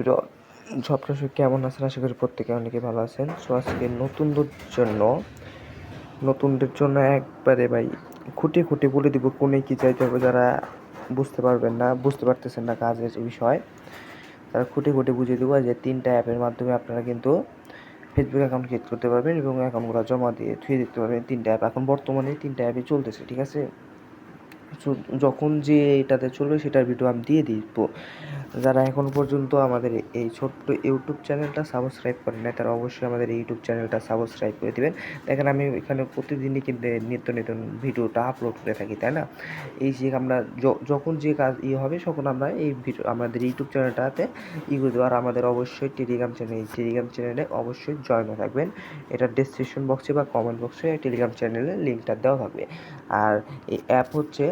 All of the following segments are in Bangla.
প্রিয় সপ্তাহ কেমন আছেন? আশা করি প্রত্যেকে অনেকে ভালো আছেন। সো আজকে নতুনদের জন্য একবারে ভাই খুঁটিয়ে খুঁটিয়ে বলে দিব কোনে কি চাইতে হবে। যারা বুঝতে পারতেছেন না কাজের বিষয়, তারা খুঁটিয়ে খুঁটিয়ে বুঝিয়ে দেবো যে 3টা অ্যাপের মাধ্যমে আপনারা কিন্তু ফেসবুক অ্যাকাউন্ট ক্রিয়েট করতে পারবেন এবং অ্যাকাউন্টগুলো জমা দিয়ে থুয়ে দিতে পারবেন। 3টা অ্যাপ এখন বর্তমানে 3টা অ্যাপই চলতেছে, ঠিক আছে? সো যখন যে এটাতে চলবে সেটার ভিডিও আমি দিয়ে দিব। যারা এখন পর্যন্ত আমাদের এই ছোট্ট ইউটিউব চ্যানেলটা সাবস্ক্রাইব করেন নাই, তারা অবশ্যই আমাদের ইউটিউব চ্যানেলটা সাবস্ক্রাইব করে দেবেন। দেখেন আমি এখানে প্রতিদিনই কিন্তু নিত্য নতুন ভিডিওটা আপলোড করে থাকি, তাই না? এই যে আমরা যখন যে কাজ হবে তখন আমরা এই ভিডিও আমাদের ইউটিউব চ্যানেলটাতে করে দেবো। আর আমাদের অবশ্যই টেলিগ্রাম চ্যানেলে অবশ্যই জয়েন হয়ে থাকবেন। এটা ডেসক্রিপশন বক্সে বা কমেন্ট বক্সে টেলিগ্রাম চ্যানেলের লিঙ্কটা দেওয়া থাকবে। আর এই অ্যাপ হচ্ছে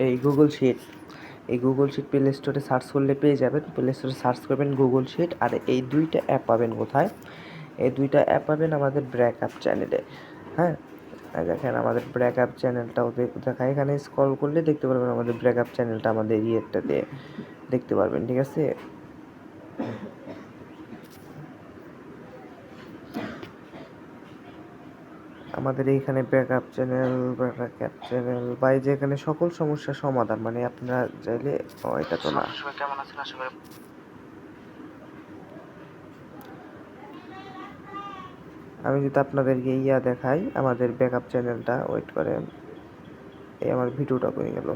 এই গুগল শিট প্লে স্টোরে সার্চ করলে পেয়ে যাবেন। প্লে স্টোরে সার্চ করবেন গুগল শিট। আর এই 2টা অ্যাপ পাবেন কোথায়? এই 2টা অ্যাপ পাবেন আমাদের ব্রেকআপ চ্যানেলে। হ্যাঁ, দেখেন আমাদের ব্রেকআপ চ্যানেলটাও দেখায়। এখানে স্ক্রল করলে দেখতে পারবেন আমাদের ব্রেকআপ চ্যানেলটা আমাদের ইয়েটাতে দেখতে পারবেন, ঠিক আছে? আমাদের এইখানে ব্যাকআপ চ্যানেল বা এই যে এখানে সকল সমস্যার সমাধান, মানে আপনারা চাইলে এটা তো না। কেমন আছেন? আশা করি আমি যদি আপনাদেরকে দেখাই আমাদের ব্যাকআপ চ্যানেলটা, ওয়েট করেন, এই আমার ভিডিওটা করে গেল।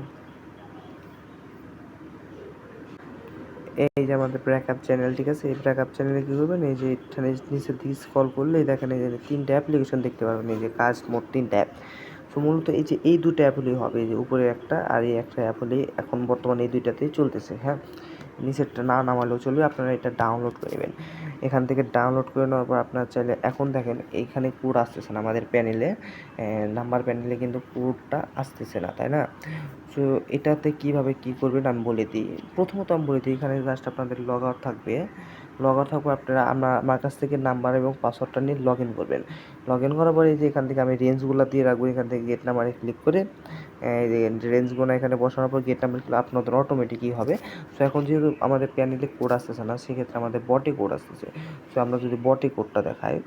এই যে আমাদের ব্রেকআপ চ্যানেল, ঠিক আছে? এই ব্রেকআপ চ্যানেলে কী করবেন, এই যে এখানে নিচের দিকে স্ক্রল করলে দেখেন এই যে 3টা অ্যাপ্লিকেশন দেখতে পারবেন। এই যে কাজ মোট 3টা অ্যাপ। তো মূলত এই যে এই 2টা অ্যাপ হলেই হবে। এই যে উপরে একটা আর এই একটা অ্যাপ হলেই এখন বর্তমানে এই 2টাতেই চলতেছে। হ্যাঁ, নিচেরটা না নামালেও চলবে, আপনারা এটা ডাউনলোড করে নেবেন। এখান থেকে ডাউনলোড করে নেওয়ার পর আপনারা চাইলে এখন দেখেন এইখানে কোড আসতেছে না আমাদের প্যানেলে, নাম্বার প্যানেলে কিন্তু কোডটা আসতেছে না, তাই না? সো এটাতে কীভাবে কী করবেন আমি বলে দিই। প্রথমত আমি বলে দিই, এখানে জাস্ট আপনাদের লগ আউট থাকবে। আপনারা আমার কাছ থেকে নাম্বার এবং পাসওয়ার্ডটা নিয়ে লগ ইন করবেন। লগ ইন করার পরে যে এখান থেকে আমি রেঞ্জগুলো দিয়ে রাখবো। এখান থেকে গেট নাম্বারে ক্লিক করে রেঞ্জগুলো এখানে বসানোর পর গেট নাম্বার আপনাদের অটোমেটিকই হবে। সো এখন যেহেতু আমাদের প্যানেলে কোড আসতেছে না, সেক্ষেত্রে আমাদের বটে কোড আসতেছে। সো আমরা যদি বটে কোডটা দেখাই,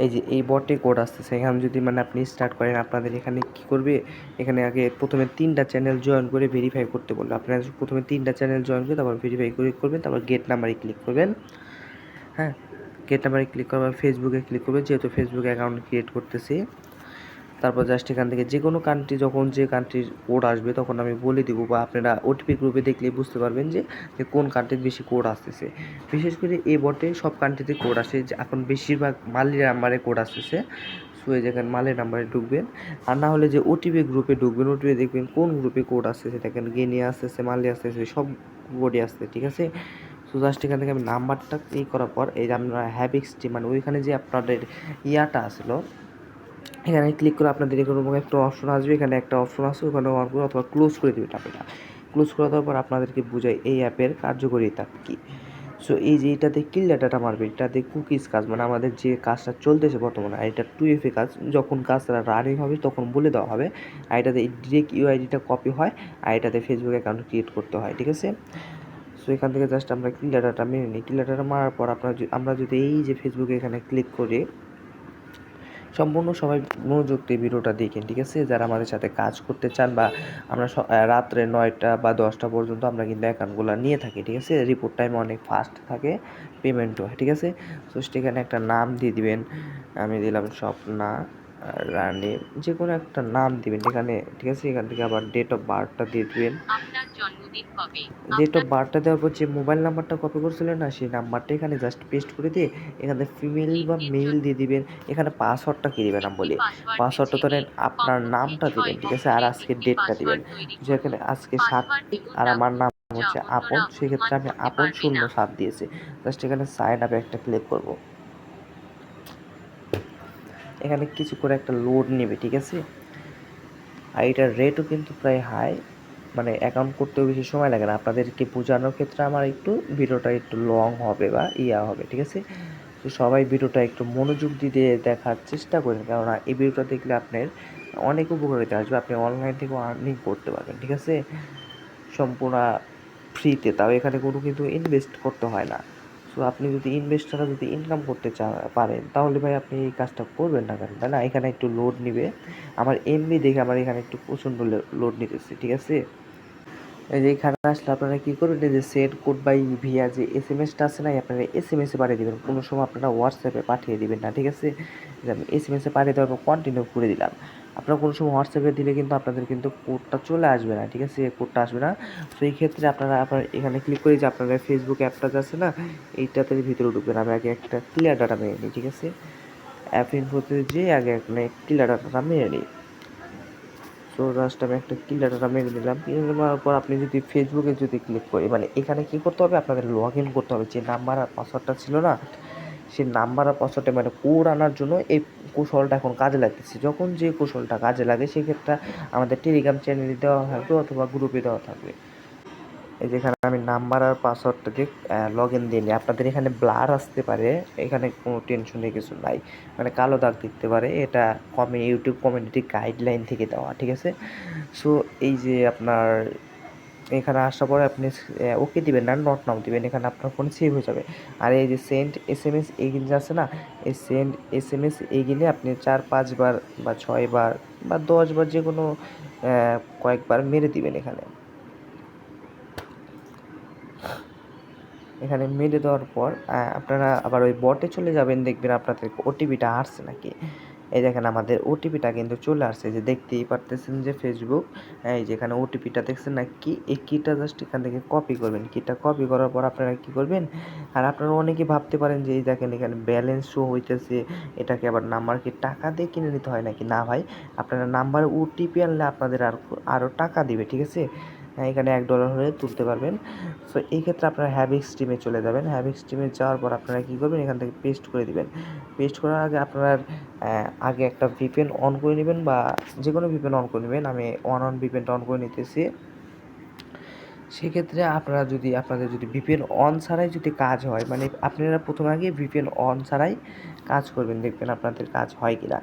এই যে এই বটে কোড আসতেছে। এখানে যদি আপনি স্টার্ট করেন, আপনাদের এখানে কী করবে, এখানে আগে প্রথমে 3টা চ্যানেল জয়েন করে ভেরিফাই করতে বলবে। আপনারা প্রথমে 3টা চ্যানেল জয়েন করে তারপর ভেরিফাই করবেন, তারপর গেট নাম্বারে ক্লিক করবেন। হ্যাঁ, গেট নাম্বারে ক্লিক করার ফেসবুকে ক্লিক করবেন, যেহেতু ফেসবুক অ্যাকাউন্ট ক্রিয়েট করতেছি। তারপর জাস্ট এখান থেকে যে কোনো কান্ট্রি, যখন যে কান্ট্রির কোড আসবে তখন আমি বলে দিব, বা আপনারা ওটিপি গ্রুপে দেখলেই বুঝতে পারবেন যে কোন কান্ট্রির বেশি কোড আসতেছে। বিশেষ করে এই বটে সব কান্ট্রিতে কোড আসে, যে এখন বেশিরভাগ মালির নাম্বারে কোড আসতেছে। সো এই যেখানে মালের নাম্বারে ঢুকবেন, আর না হলে যে ওটিপি গ্রুপে ঢুকবেন, ওটিপি দেখবেন কোন গ্রুপে কোড আসতেছে। দেখেন গেনিয়া আসতেছে, মালি আসতেছে, সব কোডই আসছে, ঠিক আছে? সো জাস্ট এখান থেকে আমি নাম্বারটা করার পর এই যে আমরা হ্যাবিক্সটি, মানে ওইখানে যে আপনাদের আসলো, এখানে ক্লিক করে আপনাদের এরকম একটা অপশন আসবে। এখানে একটা অপশন আসবে, ওখানে অন করে অথবা ক্লোজ করে দেবেন আপনারা। ক্লোজ করে দেওয়ার পর আপনাদেরকে বোঝাই এই অ্যাপের কার্যকারিতা কী। সো এই যে এটাতে কিল ডাটা মারবে, এটাতে কুকিজ কাজ, মানে আমাদের যে কাজটা চলতেছে বর্তমানে, আর এটা 2FA কাজ। যখন কাজটা রানিং হবে তখন বলে দেওয়া হবে। আর এটাতে ডিরেক্ট ইউআইডিটা কপি হয়, আর এটাতে ফেসবুক অ্যাকাউন্ট ক্রিয়েট করতে হয়, ঠিক আছে? সো এখান থেকে জাস্ট আমরা কিল ডাটাটা মেনে নিই। কিল ডাটাটা মারার পর আমরা যদি এই যে ফেসবুকে এখানে ক্লিক করি, সম্পূর্ণ সবাই মনোযোগ দিয়ে ভিডিওটা দেখেন, ঠিক আছে? যারা আমাদের সাথে কাজ করতে চান, বা আমরা রাত্রে 9টা বা 10টা পর্যন্ত আমরা কিন্তু অ্যাকাউন্টগুলো নিয়ে থাকি, ঠিক আছে? রিপোর্ট টাইম অনেক ফাস্ট থাকে, পেমেন্টও, ঠিক আছে? সো সেখানে একটা নাম দিয়ে দিবেন। আমি দিলাম স্বপ্না রানী, যে কোনো একটা নাম দিবেন এখানে, ঠিক আছে? এখান থেকে আবার ডেট অফ বার্থটা দিয়ে দিবেন। ডেট অফ বার্থটা দেওয়ার পর যে মোবাইল নাম্বারটা কপি করছিলেন না, সেই নাম্বারটা এখানে জাস্ট পেস্ট করে দিয়ে এখানে ফিমেল বা মেল দিয়ে দিবেন। এখানে পাসওয়ার্ডটা কী দিবেন আমি বলি। পাসওয়ার্ডটা ধরেন আপনার নামটা দিবেন, ঠিক আছে? আর আজকের ডেটটা দিবেন, যেখানে আজকে 7 তারিখ আর আমার নাম হচ্ছে আপন, সেক্ষেত্রে আমি আপন 07 দিয়েছি। জাস্ট এখানে সাইন আপে একটা ক্লিক করব। এখানে কিছু করে একটা লোড নেবে, ঠিক আছে? আর এটার রেটও কিন্তু প্রায় হাই, মানে অ্যাকাউন্ট করতেও বেশি সময় লাগে না। আপনাদেরকে বোঝানোর ক্ষেত্রে আমার ভিডিওটা একটু লং হবে বা হবে, ঠিক আছে? তো সবাই ভিডিওটা একটু মনোযোগ দিয়ে দেখার চেষ্টা করেন, কেননা এই ভিডিওটা দেখলে আপনার অনেক উপকারিতা আসবে। আপনি অনলাইন থেকেও আর্নিং করতে পারবেন, ঠিক আছে? সম্পূর্ণ ফ্রিতে, তাও এখানে কোনো কিন্তু ইনভেস্ট করতে হয় না। সো আপনি যদি ইনভেস্ট ছাড়া যদি ইনকাম করতে পারেন তাহলে ভাই আপনি এই কাজটা করবেন না কেন, তাই না? এখানে একটু লোড নিবে, আমার এমবি দেখে আমার এখানে একটু প্রচণ্ড লোড নিতেছে, ঠিক আছে? এই যে এখানে আসলে আপনারা কী করবেন, এই যে সেন্ড কোড বাই ভিয়া যে এসএমএসটা আছে না, আপনারা এসএমএসে পাঠিয়ে দেবেন, কোনো সময় আপনারা হোয়াটসঅ্যাপে পাঠিয়ে দিবেন না, ঠিক আছে? যে আমি এসএমএসে পাঠিয়ে দেওয়ার পর কন্টিনিউ করে দিলাম। আপনারা কোনো সময় হোয়াটসঅ্যাপে দিলে কিন্তু আপনাদের কিন্তু কোডটা চলে আসবে না, ঠিক আছে? কোডটা আসবে না। তো এই ক্ষেত্রে আপনারা আপনার এখানে ক্লিক করে যে আপনারা ফেসবুক অ্যাপটা যে আছে না, এইটাতে ভিতরে ঢুকবেন। আমি আগে একটা ক্লিয়ার ডাটা মেরে নিই, ঠিক আছে? অ্যাপ ইনফোতে যেয়ে আগে একটা ক্লিয়ার ডাটাটা মেরে নিই। সো জাস্ট আমি একটা ডাটাটা মেরে দিলাম। মেরে নেওয়ার পর আপনি যদি ফেসবুকে যদি ক্লিক করি, মানে এখানে কী করতে হবে, আপনাদের লগ ইন করতে হবে। যে নাম্বার আর পাসওয়ার্ডটা ছিল না, সেই নাম্বার আর পাসওয়ার্ডে মানে কোড আনার জন্য এই কৌশলটা এখন কাজে লাগতেছে। যখন যে কৌশলটা কাজে লাগে সেক্ষেত্রে আমাদের টেলিগ্রাম চ্যানেলে দেওয়া থাকবে অথবা গ্রুপে দেওয়া থাকবে। এই যেখানে আমি নাম্বার আর পাসওয়ার্ডটা দিয়ে লগ ইন দিয়ে নিই। আপনাদের এখানে ব্লার আসতে পারে, এখানে কোনো টেনশনের কিছু নাই, মানে কালো দাগ দিতে পারে, এটা ইউটিউব কমিউনিটি গাইডলাইন থেকে দেওয়া, ঠিক আছে? সো এই যে আপনার এখানে আসার পরে আপনি ওকে দিবেন না, নট নাও দিবেন, এখানে আপনার ফোনে সেভ হয়ে যাবে। আর এই যে সেন্ড এসএমএস এইগুলি যে আছে না, এই সেন্ড এসএমএস এইগুলি আপনি 4-5 বার বা 6 বার বা 10 বার যে কোনো কয়েকবার মেরে দিবেন। এখানে মেরে দেওয়ার পর আপনারা আবার ওই বটে চলে যাবেন, দেখবেন আপনাদের ওটিপিটা আসছে নাকি। এই দেখেন আমাদের ওটিপিটা কিন্তু চলে আসছে, যে দেখতেই পারতেছেন যে ফেসবুক, এই যেখানে ওটিপিটা দেখছেন না, কি এই কিটা জাস্ট এখান থেকে কপি করবেন। কিটা কপি করার পর আপনারা কী করবেন, আর আপনারা অনেকেই ভাবতে পারেন যে এই দেখেন এখানে ব্যালেন্স শো হইতেছে, এটাকে আবার নাম্বার কি টাকা দিয়ে কিনে নিতে হয় নাকি? না ভাই, আপনারা নাম্বারে ওটিপি আনলে আপনাদের আরও টাকা দিবে, ঠিক আছে? এখানে $1 হলে তুলতে পারবেন। সো এই ক্ষেত্রে আপনারা হ্যাবিক্স টিমে চলে যাবেন। হ্যাবিক্স টিমে যাওয়ার পর আপনারা কী করবেন, এখান থেকে পেস্ট করে দিবেন। পেস্ট করার আগে আপনার আগে একটা ভিপিএন অন করে নেবেন, বা যে কোনো ভিপিএন অন করে নেবেন। আমি ভিপিএনটা অন করে নিতেছি। সেক্ষেত্রে আপনাদের যদি ভিপিএন অন ছাড়াই যদি কাজ হয়, মানে আপনারা প্রথমে আগে ভিপিএন অন ছাড়াই কাজ করবেন, দেখবেন আপনাদের কাজ হয় কি না।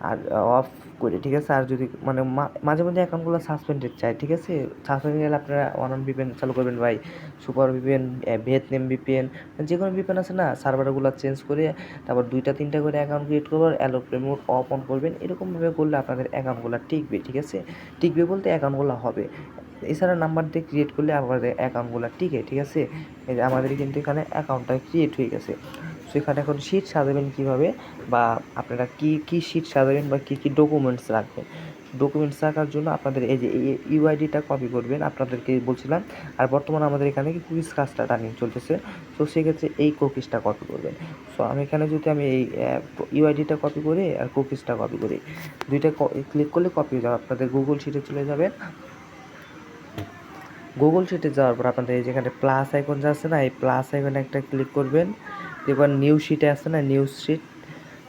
আর অফ করে, ঠিক আছে? আর যদি মানে মাঝে মধ্যে অ্যাকাউন্টগুলো সাসপেন্ডেড চায়, ঠিক আছে? সাসপেন্ডেড গেলে আপনারা ভিপিএন চালু করবেন ভাই, সুপার ভিপিএন, ভিয়েতনাম ভিপিএন, যে কোনো ভিপিএন আছে না, সার্ভারগুলো চেঞ্জ করে তারপর 2-3টা করে অ্যাকাউন্ট ক্রিয়েট করবেন, অ্যালোপ্লে মোড অফ অন করবেন। এরকমভাবে করলে আপনাদের অ্যাকাউন্টগুলো টিকবে, ঠিক আছে? টিকবে বলতে অ্যাকাউন্টগুলো হবে। এছাড়া নাম্বার দিয়ে ক্রিয়েট করলে আমাদের অ্যাকাউন্টগুলো টিকে, ঠিক আছে? এই যে আমাদের কিন্তু এখানে অ্যাকাউন্টটা ক্রিয়েট হয়ে গেছে। সো এখানে এখন শিট সাজাবেন কীভাবে, বা আপনারা কী শিট সাজাবেন বা কী ডকুমেন্টস রাখবেন। ডকুমেন্টস রাখার জন্য আপনাদের এই যে ইউআইডিটা কপি করবেন, আপনাদেরকে বলছিলাম। আর বর্তমানে আমাদের এখানে কি কুকিজ কাজটা রানিং চলতেছে, তো সেক্ষেত্রে এই কুকিজটা কপি করবেন। সো আমি এখানে যদি আমি এই ইউআইডিটা কপি করি আর কুকিজটা কপি করি, দুইটা ক্লিক করলে কপি হয়ে যাবে। আপনাদের গুগল শিটে চলে যাবেন। গুগল শিটে যাওয়ার পর আপনাদের এই যেখানে প্লাস আইকন যা আছে না, এই প্লাস আইকনে একটা ক্লিক করবেন। এবার নিউ শিটে আছে না, নিউজ শিট,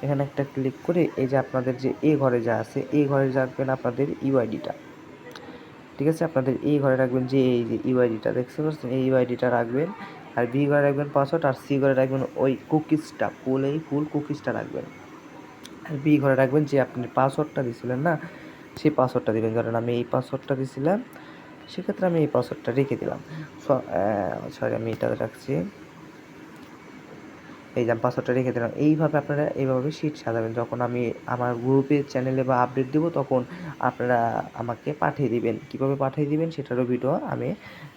এখানে একটা ক্লিক করে এই যে আপনাদের যে এ ঘরে যা আছে, এই ঘরে রাখবেন আপনাদের ইউআইডিটা, ঠিক আছে? আপনাদের এই ঘরে রাখবেন যে এই যে ইউআইডিটা দেখতে পাচ্ছেন, এই ইউআইডিটা রাখবেন। আর বি ঘরে রাখবেন পাসওয়ার্ড, আর সি ঘরে রাখবেন ওই কুকিজটা, ফুল কুকিজটা রাখবেন। আর বি ঘরে রাখবেন যে আপনি পাসওয়ার্ডটা দিয়েছিলেন না, সেই পাসওয়ার্ডটা দেবেন। ধরেন আমি এই পাসওয়ার্ডটা দিয়েছিলাম, সেক্ষেত্রে আমি এই পাসওয়ার্ডটা রেখে দিলাম। সরি, আমি এটা রাখছি, এই যে পাসওয়ার্ডটা রেখে দিলাম। এইভাবে আপনারা এইভাবে শিট সাজাবেন। যখন আমি আমার গ্রুপে চ্যানেলে বা আপডেট দেবো, তখন আপনারা আমাকে পাঠিয়ে দিবেন। কীভাবে পাঠিয়ে দিবেন সেটারও ভিডিও আমি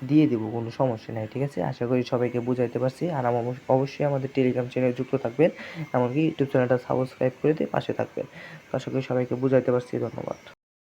দিয়ে দেবো, কোনো সমস্যা নেই, ঠিক আছে? আশা করি সবাইকে বুঝাইতে পারছি। আর অবশ্যই আমাদের টেলিগ্রাম চ্যানেলে যুক্ত থাকবেন, এমনকি ইউটিউব চ্যানেলটা সাবস্ক্রাইব করে দিয়ে পাশে থাকবেন। আশা করি সবাইকে বুঝাইতে পারছি। ধন্যবাদ।